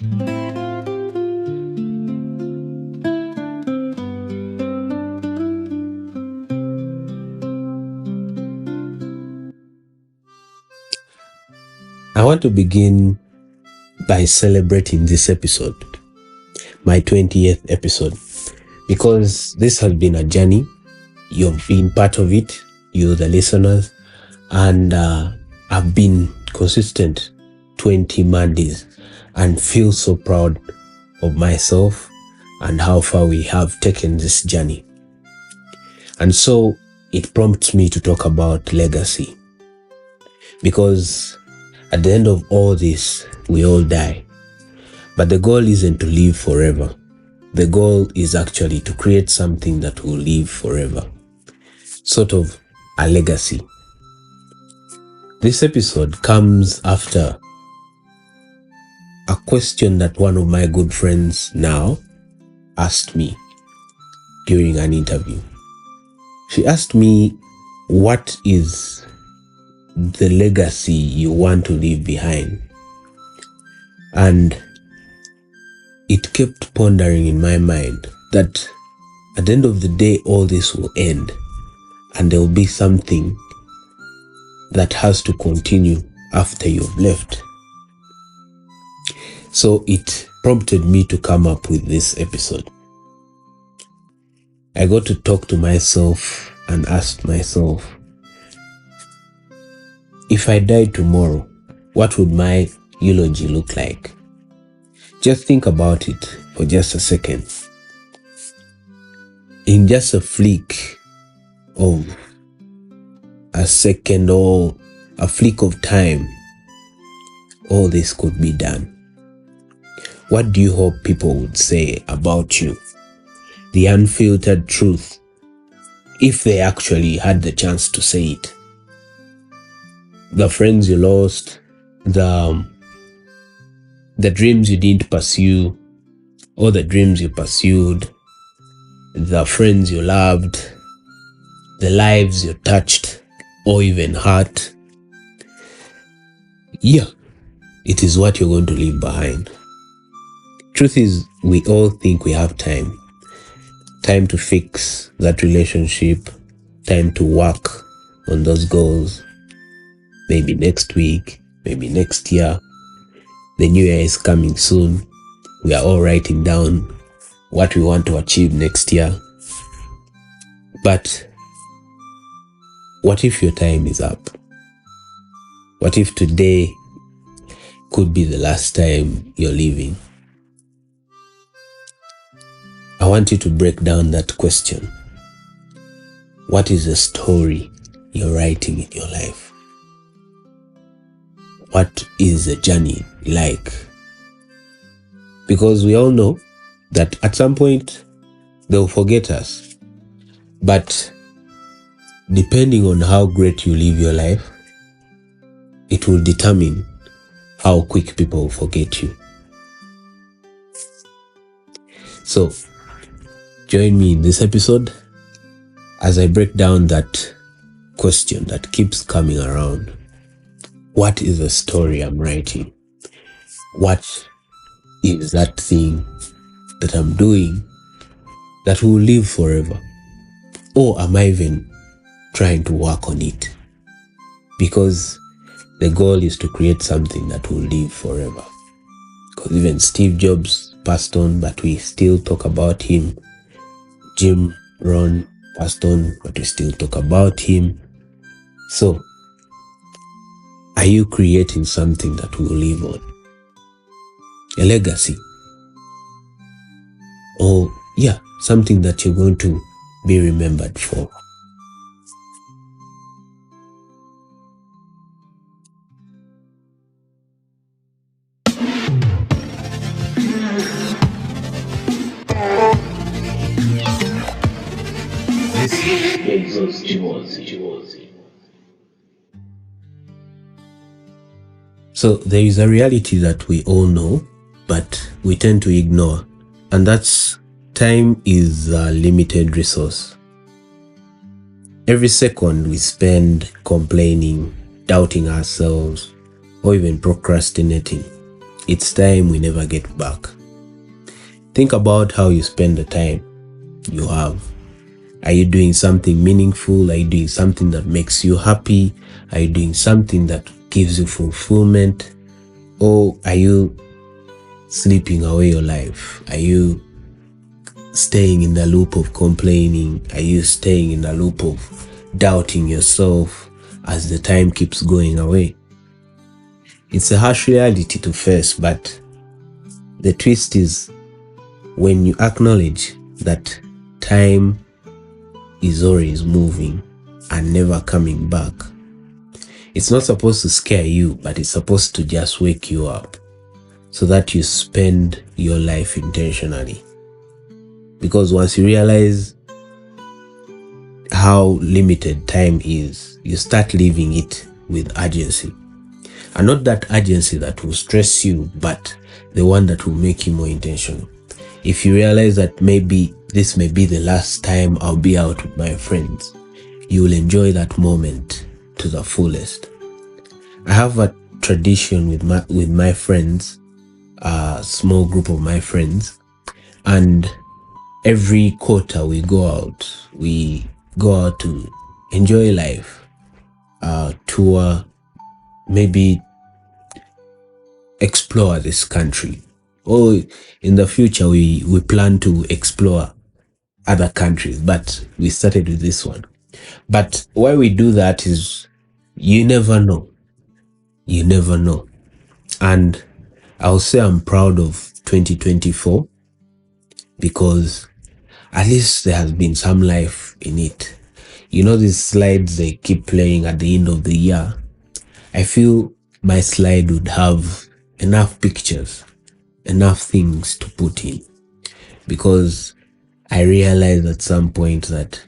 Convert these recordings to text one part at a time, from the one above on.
I want to begin by celebrating this episode, my 20th episode, because this has been a journey. You've been part of it, you the listeners, and I've been consistent 20 Mondays and feel so proud of myself and how far we have taken this journey. And so it prompts me to talk about legacy, because at the end of all this, we all die. But the goal isn't to live forever. The goal is actually to create something that will live forever. Sort of a legacy. This episode comes after a question that one of my good friends now asked me during an interview. She asked me, what is the legacy you want to leave behind? And it kept pondering in my mind that at the end of the day, all this will end and there will be something that has to continue after you've left. So it prompted me to come up with this episode. I got to talk to myself and ask myself, if I died tomorrow, what would my eulogy look like? Just think about it for just a second. In just a flick of a second or a flick of time, all this could be done. What do you hope people would say about you? The unfiltered truth, if they actually had the chance to say it. The friends you lost, the dreams you didn't pursue, or the dreams you pursued, the friends you loved, the lives you touched or even hurt. Yeah, it is what you're going to leave behind. Truth is, we all think we have time. Time to fix that relationship, time to work on those goals. Maybe next week, maybe next year. The new year is coming soon. We are all writing down what we want to achieve next year. But what if your time is up? What if today could be the last time you're living? I want you to break down that question. What is the story you're writing in your life? What is the journey like? Because we all know that at some point they'll forget us. But depending on how great you live your life, it will determine how quick people will forget you. So, join me in this episode as I break down that question that keeps coming around. What is the story I'm writing? What is that thing that I'm doing that will live forever? Or am I even trying to work on it? Because the goal is to create something that will live forever. Because even Steve Jobs passed on, but we still talk about him. Jim Rohn passed on, but we still talk about him. So, are you creating something that will live on? A legacy? Or, something that you're going to be remembered for? This is Beizzo's Kiboozi. So there is a reality that we all know, but we tend to ignore, and that's time is a limited resource. Every second we spend complaining, doubting ourselves, or even procrastinating It's time we never get back. Think about how you spend the time you have. Are you doing something meaningful? Are you doing something that makes you happy? Are you doing something that gives you fulfillment? Or are you sleeping away your life? Are you staying in the loop of complaining? Are you staying in the loop of doubting yourself as the time keeps going away? It's a harsh reality to face, but the twist is when you acknowledge that time is always moving and never coming back. It's not supposed to scare you, but it's supposed to just wake you up so that you spend your life intentionally. Because once you realize how limited time is, you start living it with urgency. And not that urgency that will stress you, but the one that will make you more intentional. If you realize that maybe this may be the last time I'll be out with my friends, you will enjoy that moment to the fullest. I have a tradition with my friends, a small group of my friends, and every quarter we go out to enjoy life, tour, maybe explore this country. Or in the future, we plan to explore other countries, but we started with this one. But why we do that is you never know. You never know. And I'll say I'm proud of 2024 because at least there has been some life in it. You know, these slides they keep playing at the end of the year. I feel my slide would have enough pictures, enough things to put in, because I realized at some point that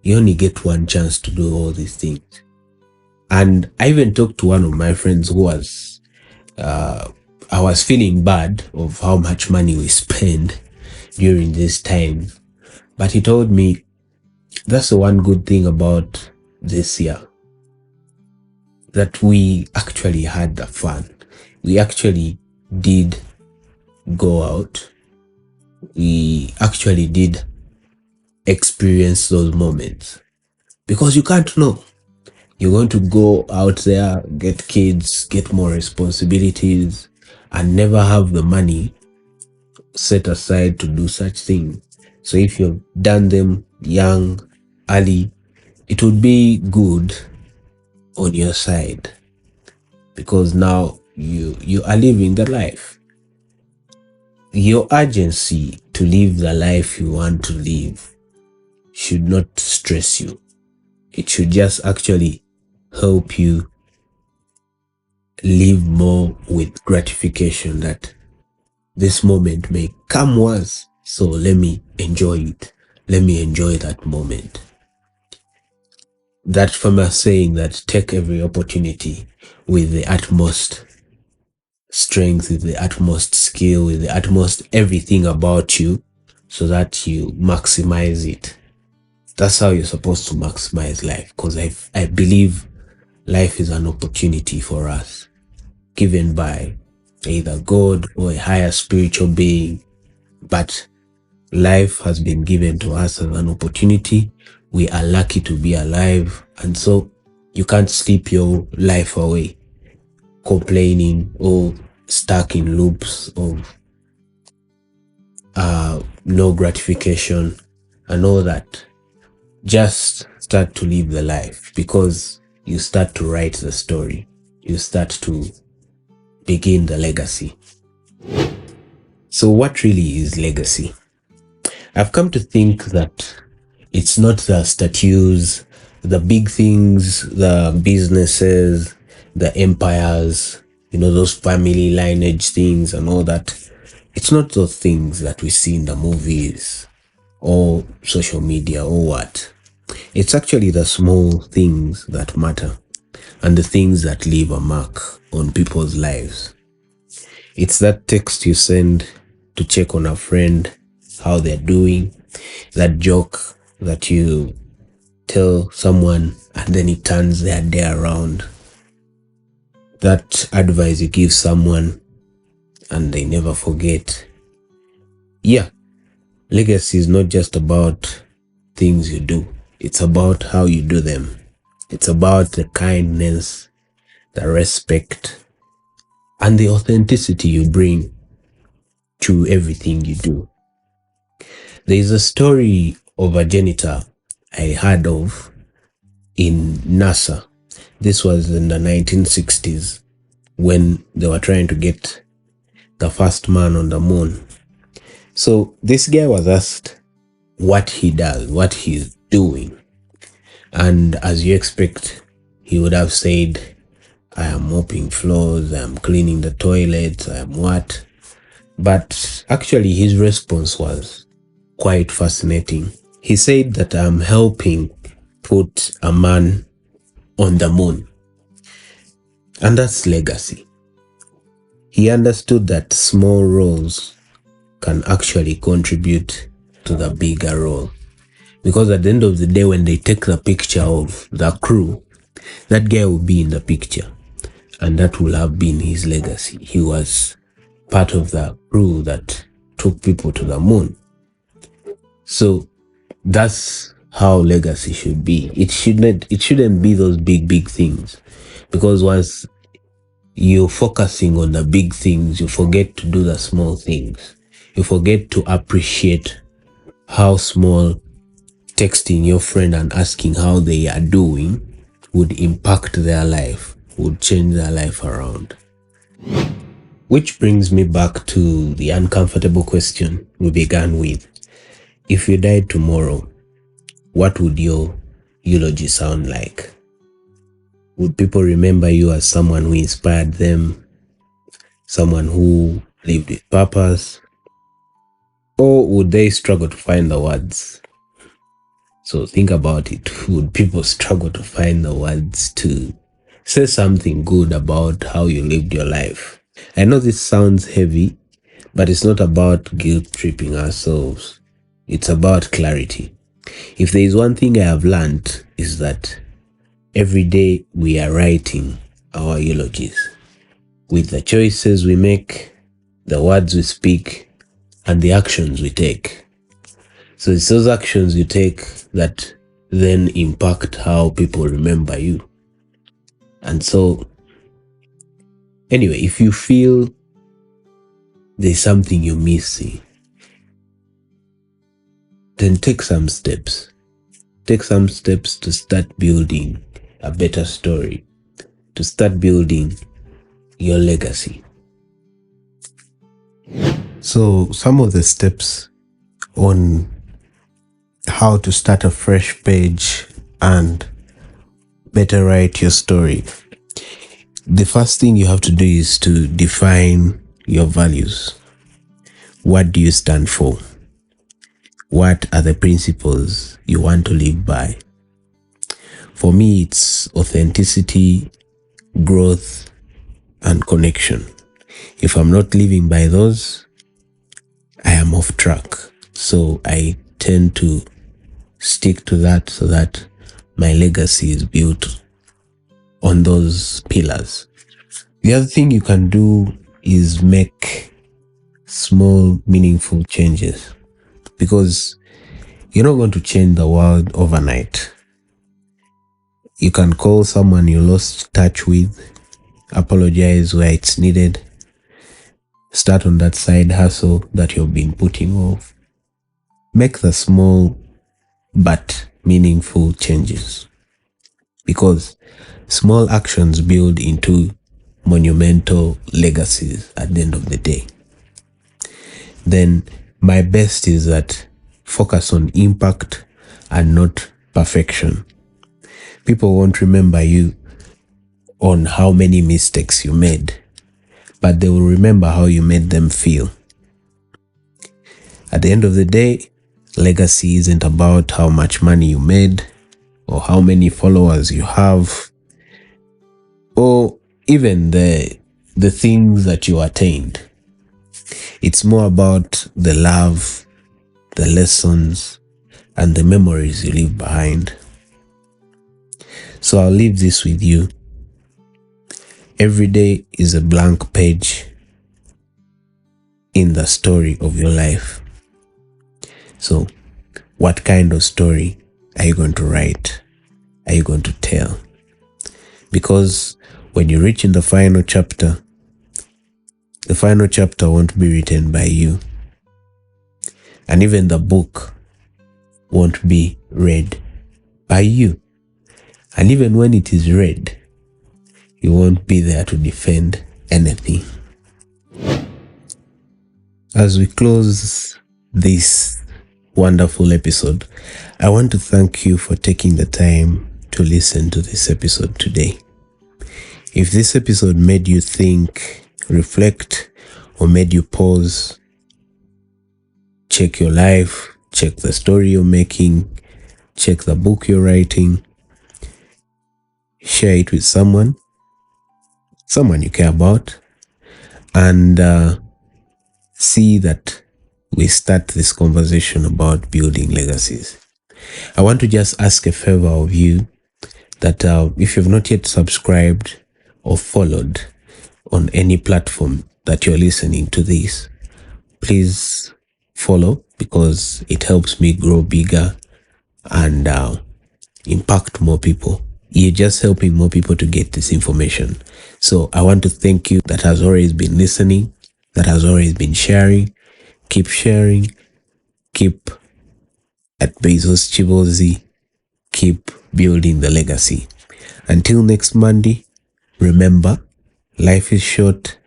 you only get one chance to do all these things. And I even talked to one of my friends who was, I was feeling bad of how much money we spend during this time. But he told me, that's the one good thing about this year, that we actually had the fun. We actually did go out. We actually did experience those moments, because you can't know. You're going to go out there, get kids, get more responsibilities, and never have the money set aside to do such things. So if you've done them young, early, it would be good on your side, because now you are living the life. Your urgency to live the life you want to live should not stress you. It should just actually help you live more with gratification, that this moment may come once, so let me enjoy it. Let me enjoy that moment. That famous saying that take every opportunity with the utmost strength, with the utmost skill, with the utmost everything about you, so that you maximize it. That's how you're supposed to maximize life, because I believe life is an opportunity for us, given by either God or a higher spiritual being. But life has been given to us as an opportunity. We are lucky to be alive, and so you can't sleep your life away complaining or stuck in loops of no gratification and all that. Just start to live the life, because you start to write the story. You start to begin the legacy. So what really is legacy? I've come to think that it's not the statues, the big things, the businesses, the empires, those family lineage things and all that. It's not those things that we see in the movies or social media or what. It's actually the small things that matter, and the things that leave a mark on people's lives. It's that text you send to check on a friend, how they're doing, that joke that you tell someone and then it turns their day around, that advice you give someone and they never forget. Yeah, legacy is not just about things you do. It's about how you do them. It's about the kindness, the respect, and the authenticity you bring to everything you do. There is a story of a janitor I heard of in NASA. This was in the 1960s when they were trying to get the first man on the moon. So this guy was asked what he does, what he's doing. And as you expect, he would have said, I am mopping floors, I am cleaning the toilets, I am what? But actually his response was quite fascinating. He said that I'm helping put a man on the moon. And that's legacy. He understood that small roles can actually contribute to the bigger role. Because at the end of the day, when they take the picture of the crew, that guy will be in the picture. And that will have been his legacy. He was part of the crew that took people to the moon. So that's how legacy should be. It shouldn't be those big things. Because once you're focusing on the big things, you forget to do the small things. You forget to appreciate how small texting your friend and asking how they are doing would impact their life, would change their life around. Which brings me back to the uncomfortable question we began with. If you died tomorrow, what would your eulogy sound like? Would people remember you as someone who inspired them, someone who lived with purpose, or would they struggle to find the words? So think about it. Would people struggle to find the words to say something good about how you lived your life? I know this sounds heavy, but it's not about guilt-tripping ourselves. It's about clarity. If there is one thing I have learned, is that every day we are writing our eulogies with the choices we make, the words we speak, and the actions we take. So it's those actions you take that then impact how people remember you. And so, anyway, if you feel there's something you're missing, then take some steps. Take some steps to start building a better story, to start building your legacy. So some of the steps on how to start a fresh page and better write your story. The first thing you have to do is to define your values. What do you stand for? What are the principles you want to live by? For me, it's authenticity, growth, and connection. If I'm not living by those, I am off track. So I tend to stick to that so that my legacy is built on those pillars. The other thing you can do is make small, meaningful changes, because you're not going to change the world overnight. You can call someone you lost touch with, apologize where it's needed, start on that side hustle that you've been putting off. Make the small but meaningful changes, because small actions build into monumental legacies at the end of the day. Then my best is that focus on impact and not perfection. People won't remember you on how many mistakes you made, but they will remember how you made them feel. At the end of the day, legacy isn't about how much money you made, or how many followers you have, or even the things that you attained. It's more about the love, the lessons, and the memories you leave behind. So I'll leave this with you. Every day is a blank page. in the story of your life. So, what kind of story are you going to write? Are you going to tell? Because when you reach in the final chapter won't be written by you. And even the book won't be read by you. And even when it is read, you won't be there to defend anything. As we close this wonderful episode, I want to thank you for taking the time to listen to this episode today. If this episode made you think, reflect, or made you pause, check your life, check the story you're making, check the book you're writing, share it with someone you care about, and see that we start this conversation about building legacies. I want to just ask a favor of you that if you've not yet subscribed or followed on any platform that you're listening to this, please follow, because it helps me grow bigger and impact more people. You're just helping more people to get this information. So I want to thank you that has always been listening, that has always been sharing. Keep sharing. Keep at Beizzo's Kiboozi. Keep building the legacy. Until next Monday, remember, life is short,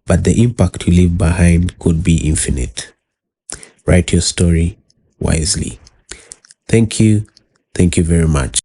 but the impact you leave behind could be infinite. Write your story wisely. Thank you. Thank you very much.